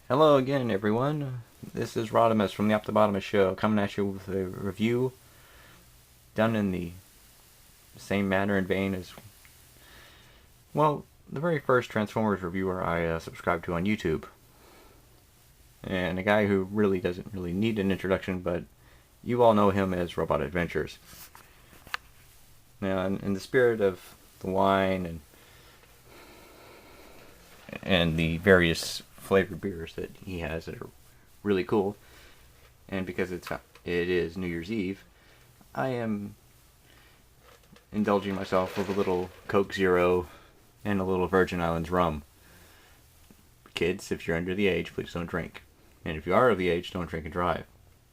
Hello again, everyone. This is Rodimus from the Optibotimus Show, coming at you with a review done in the same manner and vein as, well, the very first Transformers reviewer I subscribed to on YouTube. And a guy who really doesn't really need an introduction, but you all know him as Robot Adventures. Now, in the spirit of the wine and the various flavored beers that he has that are really cool, and because it is New Year's Eve, I am indulging myself with a little Coke Zero and a little Virgin Islands rum. Kids, if you're under the age, please don't drink. And if you are of the age, don't drink and drive.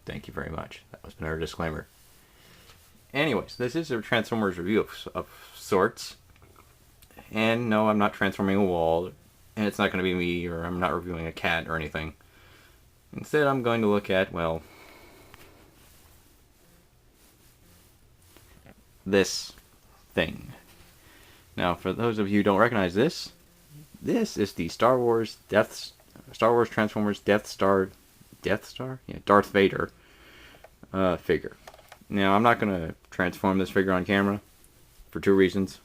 Thank you very much. That was another disclaimer. Anyways, this is a Transformers review of sorts. And no, I'm not transforming a wall, and it's not going to be me, or I'm not reviewing a cat or anything. Instead, I'm going to look at, well, this thing. Now, for those of you who don't recognize this is the Star Wars Transformers Death Star? Yeah, Darth Vader figure. Now, I'm not going to transform this figure on camera for two reasons.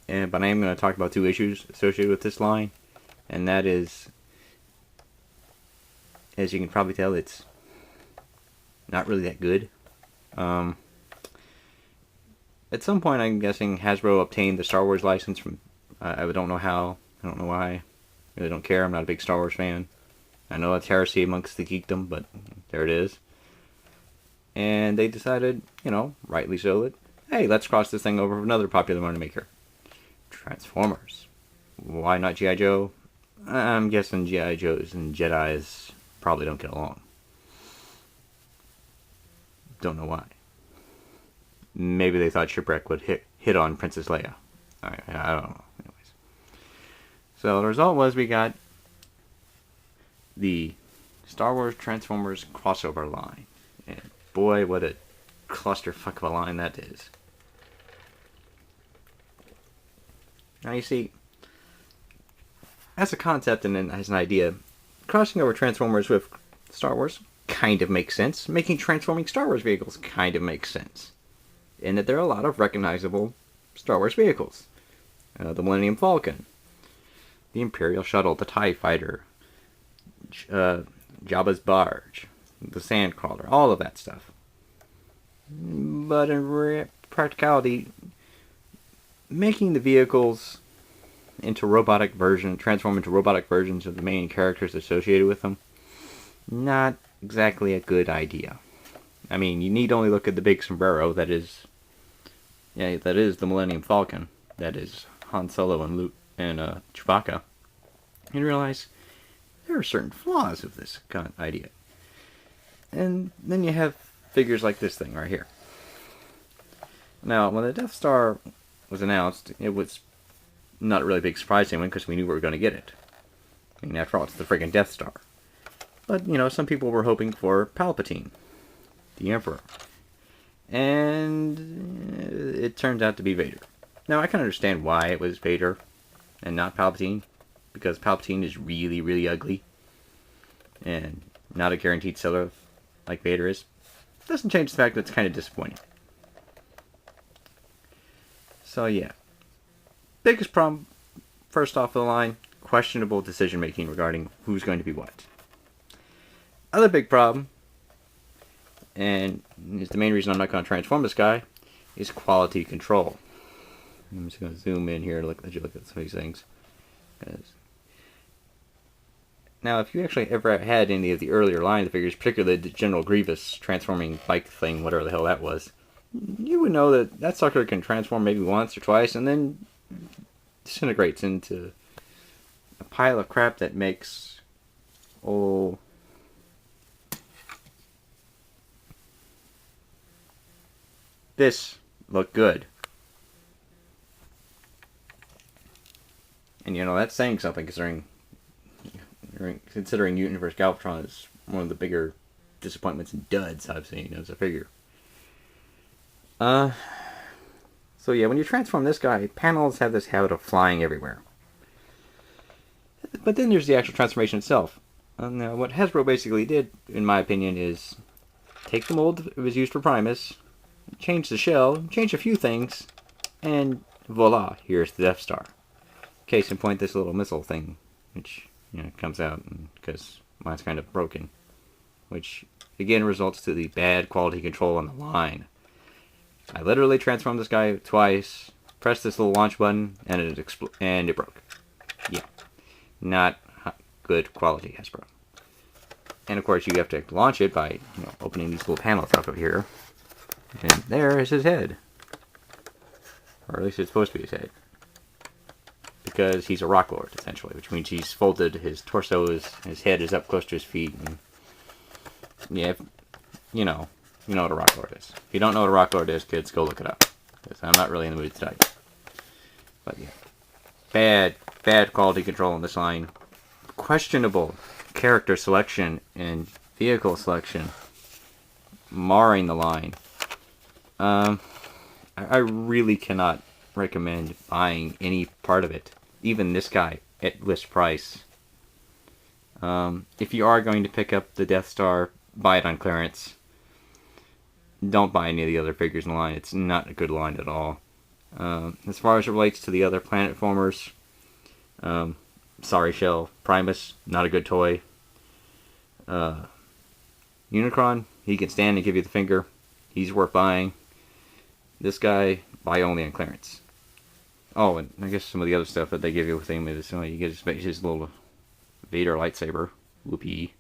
But I am going to talk about two issues associated with this line, and that is, as you can probably tell, it's not really that good. At some point, I'm guessing Hasbro obtained the Star Wars license from, I don't know how, I don't know why, I really don't care, I'm not a big Star Wars fan. I know that's heresy amongst the geekdom, but there it is. And they decided, rightly so, that, hey, let's cross this thing over with another popular money maker. Transformers. Why not G.I. Joe? I'm guessing G.I. Joes and Jedis probably don't get along. Don't know why. Maybe they thought Shipwreck would hit on Princess Leia. I don't know. Anyways. So the result was we got the Star Wars Transformers crossover line. And boy, what a clusterfuck of a line that is. Now you see, as a concept and as an idea, crossing over Transformers with Star Wars kind of makes sense. Making transforming Star Wars vehicles kind of makes sense. In that there are a lot of recognizable Star Wars vehicles. The Millennium Falcon, the Imperial Shuttle, the TIE Fighter, Jabba's Barge, the Sandcrawler, all of that stuff. But in practicality, making the vehicles transform into robotic versions of the main characters associated with them, not exactly a good idea. I mean, you need only look at the big sombrero that is the Millennium Falcon, that is Han Solo and Luke and Chewbacca, and realize there are certain flaws of this kind of idea. And then you have figures like this thing right here. Now, when the Death Star was announced, it was not a really big surprise to anyone because we knew we were going to get it. I mean, after all, it's the friggin' Death Star. But, some people were hoping for Palpatine, the Emperor. And it turned out to be Vader. Now, I can understand why it was Vader and not Palpatine, because Palpatine is really, really ugly and not a guaranteed seller like Vader is. It doesn't change the fact that it's kind of disappointing. So yeah, biggest problem, first off the line, questionable decision making regarding who's going to be what. Other big problem, and is the main reason I'm not going to transform this guy, is quality control. I'm just going to zoom in here and let you look at some of these things. Now, if you actually ever had any of the earlier line of figures, particularly the General Grievous transforming bike thing, whatever the hell that was, you would know that that sucker can transform maybe once or twice and then disintegrates into a pile of crap that makes this look good. And that's saying something considering Universe Galvatron is one of the bigger disappointments and duds I've seen as a figure. So yeah, when you transform this guy, panels have this habit of flying everywhere. but then there's the actual transformation itself. Now, what Hasbro basically did, in my opinion, is take the mold that was used for Primus, change the shell, change a few things, and voila, here's the Death Star. Case in point, this little missile thing, which comes out because mine's kind of broken, which again results to the bad quality control on the line. I literally transformed this guy twice, pressed this little launch button, and it broke. Yeah, not good quality Hasbro. And of course, you have to launch it by opening these little panels up over here, and there is his head, or at least it's supposed to be his head, because he's a rock lord essentially, which means he's folded, his torso his head is up close to his feet, and yeah, you know what a rock lord is. If you don't know what a rock lord is, kids, go look it up, because I'm not really in the mood today. But yeah, bad quality control on this line, questionable character selection and vehicle selection, marring the line. I really cannot recommend buying any part of it, even this guy, at list price. If you are going to pick up the Death Star, buy it on clearance. Don't buy any of the other figures in the line. It's not a good line at all. As far as it relates to the other planet formers, sorry Shell, Primus, not a good toy. Unicron, he can stand and give you the finger. He's worth buying. This guy, buy only on clearance. Oh, and I guess some of the other stuff that they give you with him is you get his little Vader lightsaber, whoopee.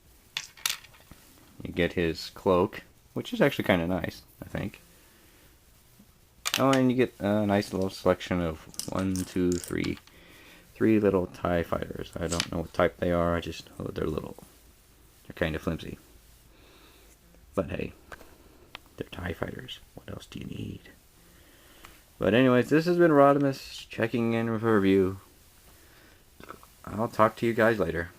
You get his cloak, which is actually kind of nice, I think. Oh, and you get a nice little selection of 3 little TIE fighters. I don't know what type they are, I just know they're little. They're kind of flimsy. But hey, they're TIE fighters. What else do you need? But anyways, this has been Rodimus checking in with a review. I'll talk to you guys later.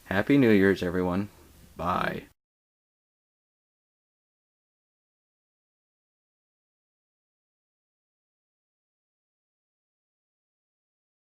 Happy New Year's, everyone. Bye.